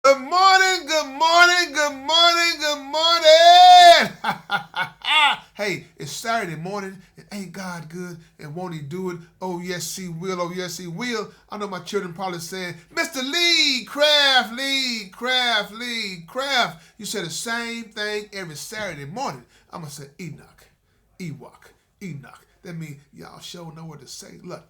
Good morning, good morning, good morning, good morning. Hey, it's Saturday morning, and ain't God good, and won't he do it? Oh, yes, he will, oh, yes, he will. I know my children probably saying, Mr. Lee Craft, Lee Craft, Lee Craft. You say the same thing every Saturday morning. I'm going to say Enoch, Ewok, Enoch. That means y'all sure know what to say. Look,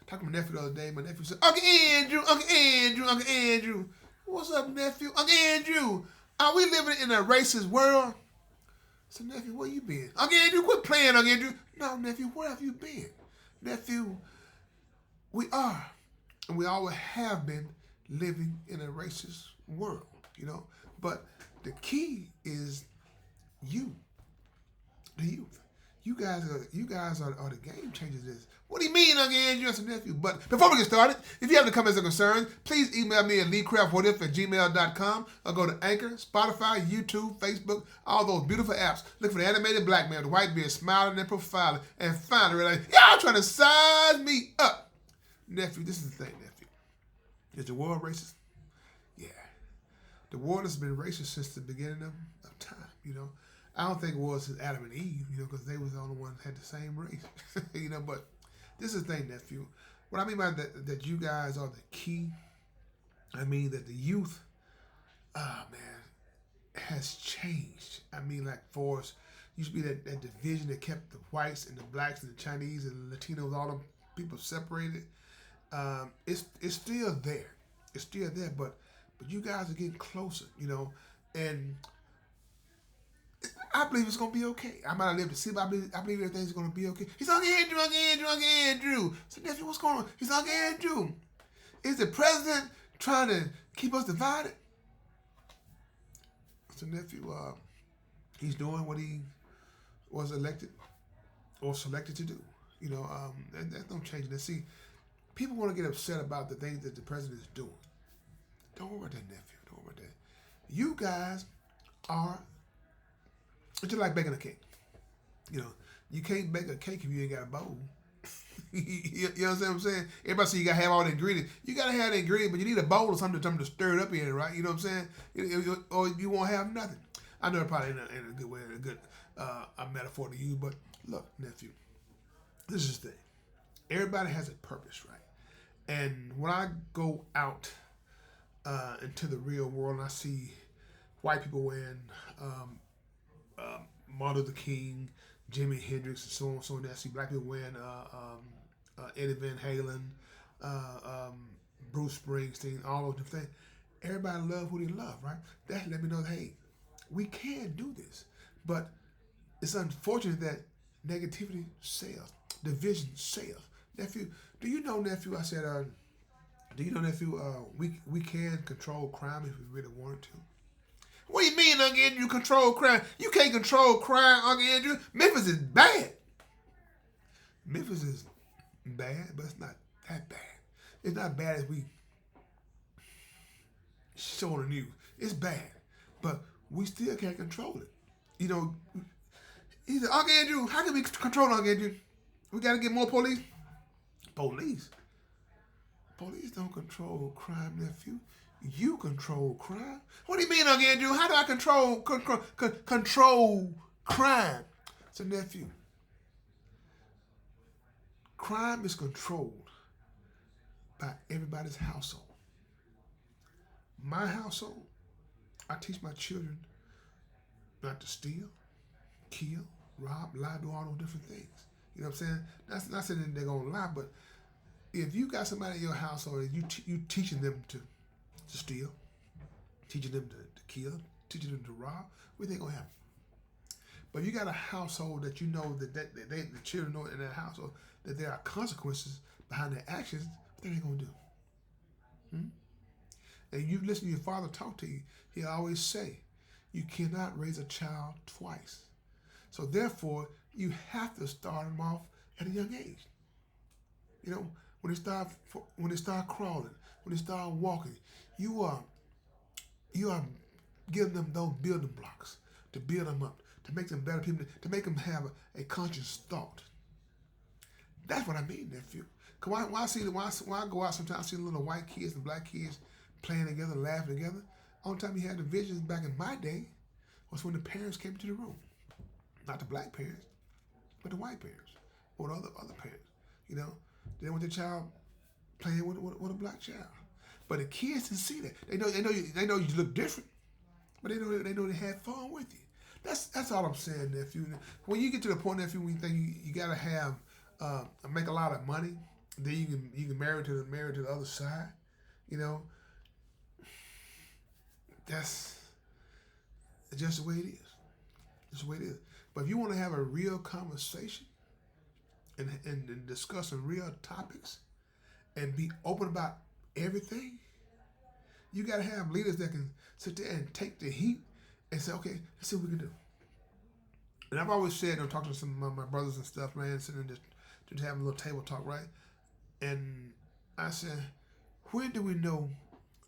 talking to my nephew the other day, my nephew said, Uncle Andrew, Uncle Andrew, Uncle Andrew. What's up, nephew? Uncle Andrew, are we living in a racist world? I said, nephew, where you been? Uncle Andrew, quit playing, Uncle Andrew. No, nephew, where have you been? Nephew, we are, and we always have been living in a racist world, you know. But the key is you, the youth. You guys are the game changers. This. What do you mean, Uncle Andrew? I said, nephew. But before we get started, if you have any comments or concerns, please email me at leecraftwhatif@gmail.com or go to Anchor, Spotify, YouTube, Facebook, all those beautiful apps. Look for the animated black man with the white beard smiling and profiling. And finally, like, y'all trying to size me up. Nephew, this is the thing, nephew. Is the world racist? Yeah. The world has been racist since the beginning of time, you know. I don't think it was since Adam and Eve, you know, because they was the only ones that had the same race, you know. But this is the thing, nephew. What I mean by that you guys are the key. I mean that the youth, man, has changed. I mean, like for us, used to be that division that kept the whites and the blacks and the Chinese and the Latinos, all them people separated. It's still there. It's still there, but you guys are getting closer, you know, and I believe it's gonna be okay. I might not live to see, but I believe everything's gonna be okay. He's Uncle Andrew, Uncle Andrew, Uncle Andrew. So nephew, what's going on? He's Uncle Andrew. Is the president trying to keep us divided? So nephew, he's doing what he was elected or selected to do. You know, that's no changing that. See, people want to get upset about the things that the president is doing. Don't worry about that, nephew. Don't worry about that. You guys are it's just like baking a cake. You know, you can't bake a cake if you ain't got a bowl. You know what I'm saying? Everybody say you gotta have all the ingredients. You gotta have the ingredients, but you need a bowl or something to stir it up in it, right? You know what I'm saying? Or you won't have nothing. I know it probably ain't a good way, a good a metaphor to use, but look, nephew, this is the thing. Everybody has a purpose, right? And when I go out into the real world and I see white people wearing Martin Luther King, Jimi Hendrix, and so on. I see black people wearing Eddie Van Halen, Bruce Springsteen, all those different things. Everybody love who they love, right? That let me know, that, hey, we can do this. But it's unfortunate that negativity sells, division sells. Nephew, do you know, nephew? I said, do you know, nephew? We can control crime if we really wanted to. What do you mean, Uncle Andrew, control crime? You can't control crime, Uncle Andrew. Memphis is bad. Memphis is bad, but it's not that bad. It's not bad as we show on the news. It's bad, but we still can't control it. You know, he said, Uncle Andrew, how can we control Uncle Andrew? We got to get more police. Police? Police don't control crime, nephew. You control crime. What do you mean, Uncle Andrew? How do I control crime? So, nephew, crime is controlled by everybody's household. My household, I teach my children not to steal, kill, rob, lie, do all those different things. You know what I'm saying? That's not saying that they're gonna lie, but if you got somebody in your household and you teaching them to steal, teaching them to kill, teaching them to rob, what do you think gonna happen? But you got a household that you know that the children know in that household that there are consequences behind their actions. What are they gonna do? Hmm? And you listen to your father talk to you. He always say, you cannot raise a child twice. So therefore, you have to start them off at a young age. You know, when they start crawling, when they start walking, you are giving them those building blocks to build them up, to make them better people, to make them have a conscious thought. That's what I mean, nephew. Cause when I go out sometimes, I see little white kids and black kids playing together, laughing together. Only time you had divisions back in my day was when the parents came to the room. Not the black parents, but the white parents or the other parents. You know, they want their child playing with a black child. But the kids didn't see that. They know you look different, but they know they had fun with you. That's all I'm saying, nephew. When you get to the point, nephew, when you think you gotta have make a lot of money, then you can marry to the other side. You know, that's just the way it is. That's the way it is. But if you want to have a real conversation and discuss some real topics and be open about everything, you got to have leaders that can sit there and take the heat and say, okay, let's see what we can do. And I've always said, I'm talking to some of my brothers and stuff, man, sitting there just having a little table talk, right? And I said, when do we know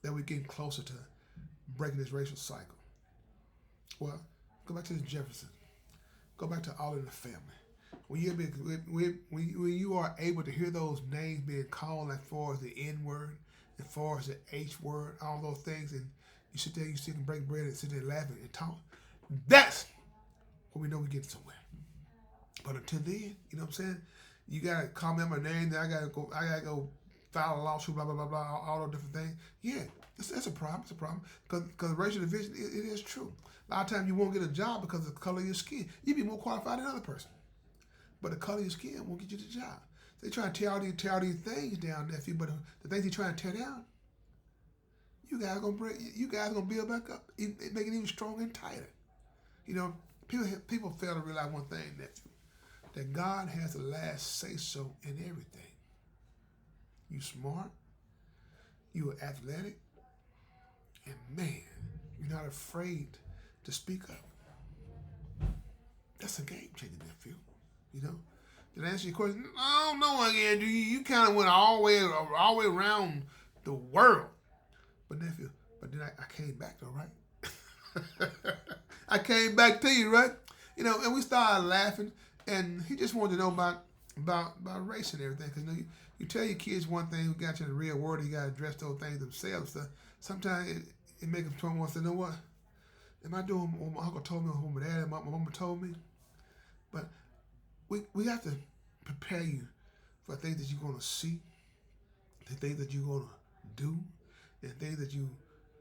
that we're getting closer to breaking this racial cycle? Well, go back to Jefferson. Go back to All in the Family. When you are able to hear those names being called as far as the N word, as far as the H word, all those things, and you sit there, you sit and break bread and sit there laughing and talk, that's when we know we're getting somewhere. But until then, you know what I'm saying? You gotta call me on my name, then I gotta go file a lawsuit, blah blah blah blah, all those different things. Yeah, that's a problem. It's a problem because racial division it is true. A lot of times you won't get a job because of the color of your skin. You be more qualified than another person, but the color of your skin won't get you the job. They try to tear all these things down, nephew. But the things they trying to tear down, you guys gonna build back up, make it even stronger and tighter. You know, people fail to realize one thing, nephew, that God has the last say so in everything. You smart, you are athletic, and man, you're not afraid to speak up. That's a game changer, nephew. You know. Did I answer your question? I don't know, Andrew. You kind of went all the way around the world. But nephew, then I came back though, right? I came back to you, right? You know, and we started laughing, and he just wanted to know about race and everything. Because you tell your kids one thing, who got you in the real world, you got to address those things themselves. So sometimes it makes them want to say, you know what? Am I doing what my uncle told me or what my dad and my mama told me? But we have to prepare you for things that you're going to see, the things that you're going to do, and things that you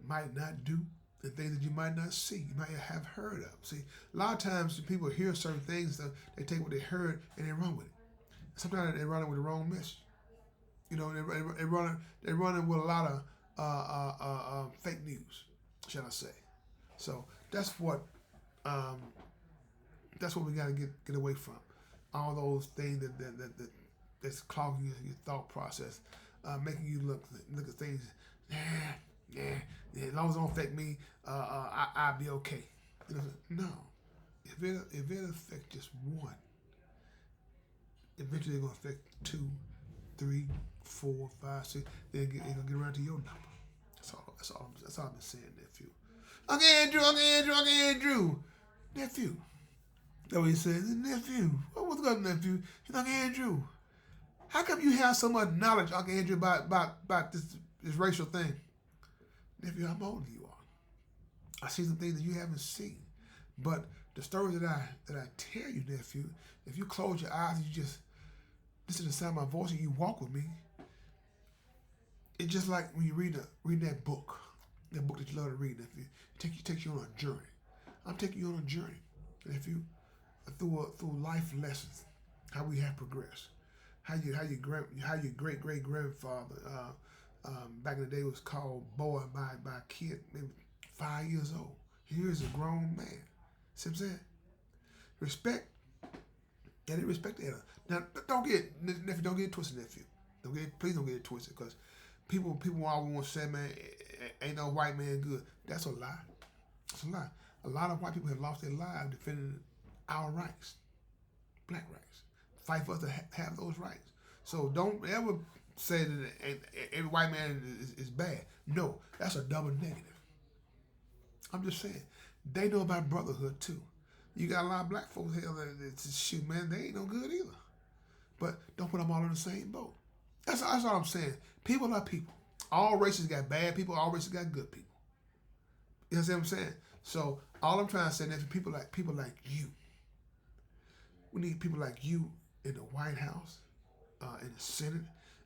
might not do, and things that you might not see, you might have heard of. See, a lot of times people hear certain things, so they take what they heard and they run with it. Sometimes they run it with the wrong message. You know, they running with a lot of fake news, shall I say? So that's what we got to get away from. All those things that's clogging your thought process, making you look at things. As long as it don't affect me, I'll be okay. You know, no, if it affects just one, eventually it's gonna affect 2, 3, 4, 5, 6. Then it's gonna get around to your number. That's all I've been saying, nephew. Uncle Andrew, nephew. That's what he says, nephew. What's up, nephew? He's Uncle Andrew. How come you have so much knowledge, Uncle Andrew, about this racial thing? Nephew, I'm older than you are. I see some things that you haven't seen. But the stories that I tell you, nephew, if you close your eyes and you just listen to the sound of my voice and you walk with me, it's just like when you read that book that you love to read, nephew. It takes you on a journey. I'm taking you on a journey, nephew, through life lessons, how we have progressed, how your great grandfather back in the day was called boy by a kid maybe 5 years old. Here is a grown man. See what I'm saying? Respect. Yeah, they respect that. Now, don't get it twisted, nephew. Please don't get it twisted, because people always want to say, man, ain't no white man good. That's a lie. It's a lie. A lot of white people have lost their lives defending our rights, black rights. Fight for us to have those rights. So don't ever say that every white man is bad. No, that's a double negative. I'm just saying, they know about brotherhood too. You got a lot of black folks here that shoot, man, they ain't no good either. But don't put them all in the same boat. That's all I'm saying. People are people. All races got bad people. All races got good people. You know what I'm saying? So all I'm trying to say is people like you. We need people like you in the White House, in the Senate,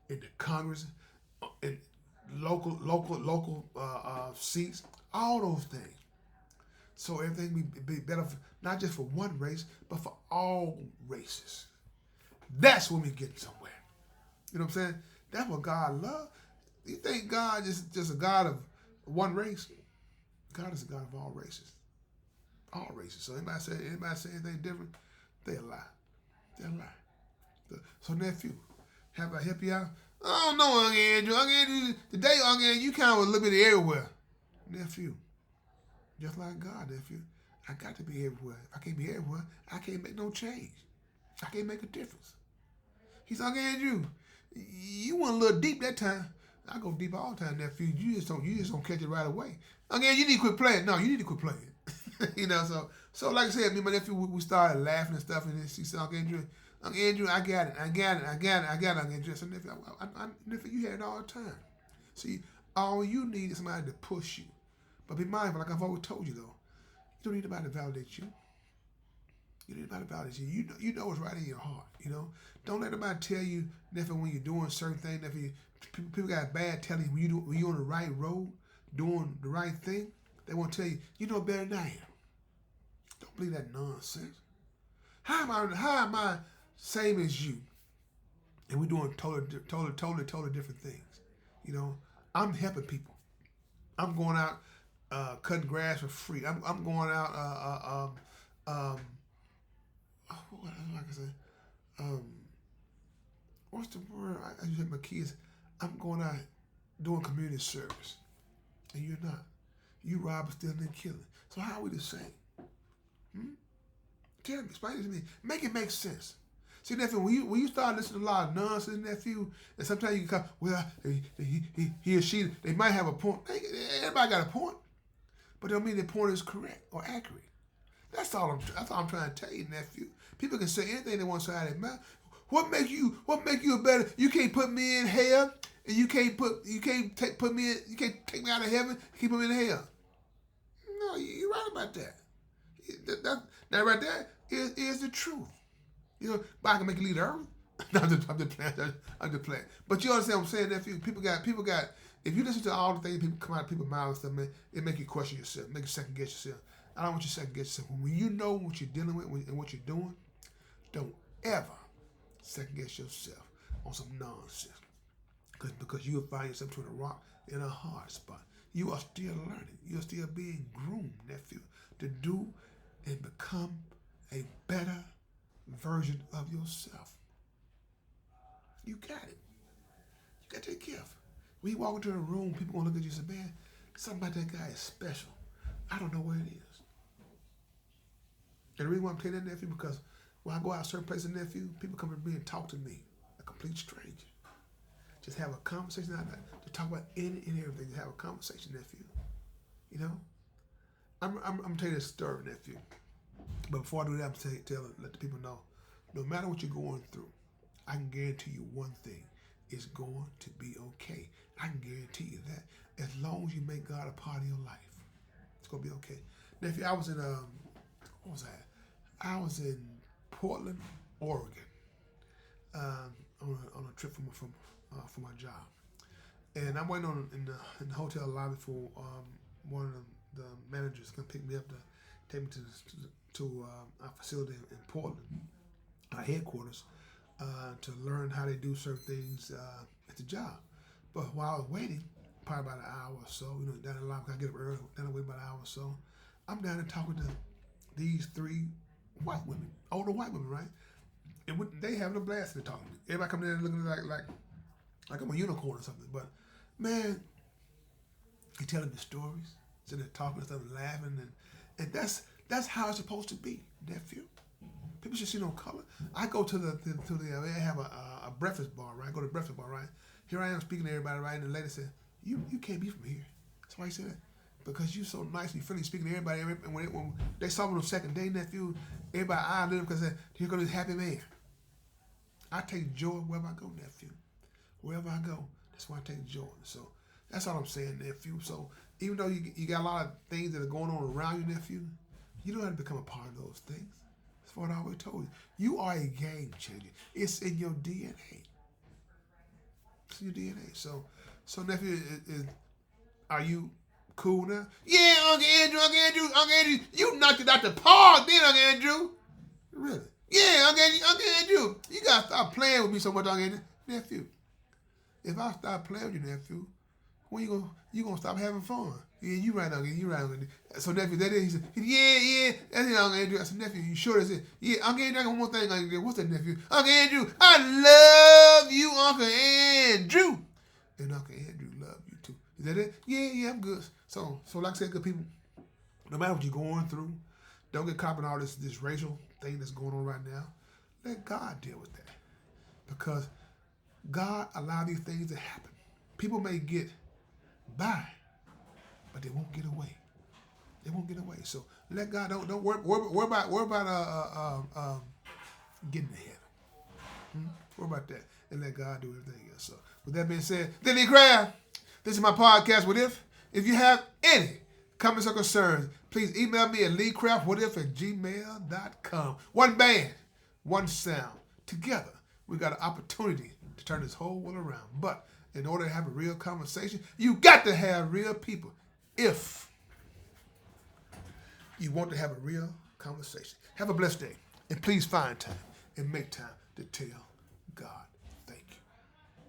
in the Congress, in local seats, all those things. So everything be better, not just for one race, but for all races. That's when we get somewhere. You know what I'm saying? That's what God loves. You think God is just a God of one race? God is a God of all races. All races. So anybody say anything different, they lie. They lie. So nephew, have I help you out? I don't know, Uncle Andrew. Uncle Andrew, today, Uncle Andrew, you kind of a little bit everywhere. Nephew, just like God, nephew. I got to be everywhere. If I can't be everywhere, I can't make no change. I can't make a difference. He's Uncle Andrew. You went a little deep that time. I go deep all the time, nephew. You just don't catch it right away. Uncle Andrew, you need to quit playing. No, you need to quit playing. So like I said, me and my nephew, we started laughing and stuff, and then she said, Uncle Andrew, I got it, Uncle Andrew. So nephew, you had it all the time. See, all you need is somebody to push you. But be mindful, like I've always told you though, you don't need anybody to validate you. You need anybody to validate you. You know what's right in your heart. Don't let anybody tell you nephew when you're doing certain things. Nephew, people got bad telling you when you're on the right road, doing the right thing. They want to tell you, you know better than I am. Don't believe that nonsense. How am I same as you? And we're doing totally different things. I'm helping people. I'm going out cutting grass for free. I'm going out what I can say? What's the word? I just have my kids. I'm going out doing community service, and you're not. You robbing, stealing, and killing. So how are we the same? Tell me, explain it to me. Make it make sense. See, nephew, when you start listening to a lot of nonsense, nephew, and sometimes you can come, well, he or she, they might have a point. Everybody got a point, but don't mean their point is correct or accurate. That's all I'm trying to tell you, nephew. People can say anything they want to say out of their mouth. What make you a better? You can't put me in hell, and you can't take me out of heaven. You can't put me in hell. No, you're right about that. That right there is the truth. But I can make you leave the earth. No, I'm just playing. But you understand what I'm saying, nephew? People got. If you listen to all the things people come out of people's mouths and stuff, man, it make you question yourself, make you second guess yourself. I don't want you to second guess yourself. When you know what you're dealing with and what you're doing, don't ever second guess yourself on some nonsense. Because you will find yourself between a rock and a hard spot. You are still learning. You are still being groomed, nephew, to do and become a better version of yourself. You got it. You got that gift. When you walk into a room, people gonna look at you and say, man, something about that guy is special. I don't know what it is. And the reason why I'm telling that, nephew, because when I go out certain places, nephew, people come to me and talk to me, a complete stranger. Just have a conversation to talk about any and everything. Have a conversation, nephew. I'm telling you a story, nephew. But before I do that, I'm let the people know, no matter what you're going through, I can guarantee you one thing: it's going to be okay. I can guarantee you that as long as you make God a part of your life, it's gonna be okay. Nephew, I was in what was that? I was in Portland, Oregon, on a trip for my job, and I'm waiting in the hotel lobby for one of the managers to pick me up to take me to our facility in Portland, our headquarters, to learn how they do certain things at the job. But while I was waiting, probably about an hour or so, down in the lobby, I get up early, down the way about an hour or so, I'm down there talking to these three white women, older white women, right? And they having a blast and talking to me. Everybody coming in and looking like I'm a unicorn or something. But man, he telling me stories, sitting there talking and stuff and laughing, and that's how it's supposed to be, nephew. People should see no color. I go to they have a breakfast bar, right? I go to the breakfast bar, right? Here I am speaking to everybody, right? And the lady said, you can't be from here. That's why he said that. Because you so nice and friendly speaking to everybody. And when they saw me on the second day, nephew, everybody eyed him because here goes this happy man. I take joy wherever I go, nephew. Wherever I go, that's why I take joy. So that's all I'm saying, nephew. So even though you got a lot of things that are going on around you, nephew, you don't have to become a part of those things. That's what I always told you. You are a game changer. It's in your DNA. It's in your DNA. So nephew, are you cool now? Yeah, Uncle Andrew, you knocked it out the park, then, Uncle Andrew. Really? Yeah, Uncle Andrew, you gotta stop playing with me so much, Uncle Andrew. Nephew, if I stop playing with you, nephew, when you gonna stop having fun? Yeah, you right, Uncle. You right, Uncle. So nephew, that is. He said, yeah, that's it, Uncle Andrew. I said, nephew, you sure that's it? Yeah, Uncle Andrew. I got one more thing, Uncle Andrew. What's that, nephew? Uncle Andrew, I love you, Uncle Andrew, and Uncle Andrew love you too. Is that it? Yeah, I'm good. So like I said, good people, no matter what you're going through, don't get caught in all this racial thing that's going on right now. Let God deal with that, because God allowed these things to happen. People may get by, but they won't get away. They won't get away. So let God don't worry about getting ahead. Worry about that and let God do everything else. So with that being said, Lee Craft, this is my podcast. What if? If you have any comments or concerns, please email me at leecraftwhatif@gmail.com. One band, one sound. Together, we got an opportunity to turn this whole world around. But in order to have a real conversation, you got to have real people. If you want to have a real conversation. Have a blessed day. And please find time and make time to tell God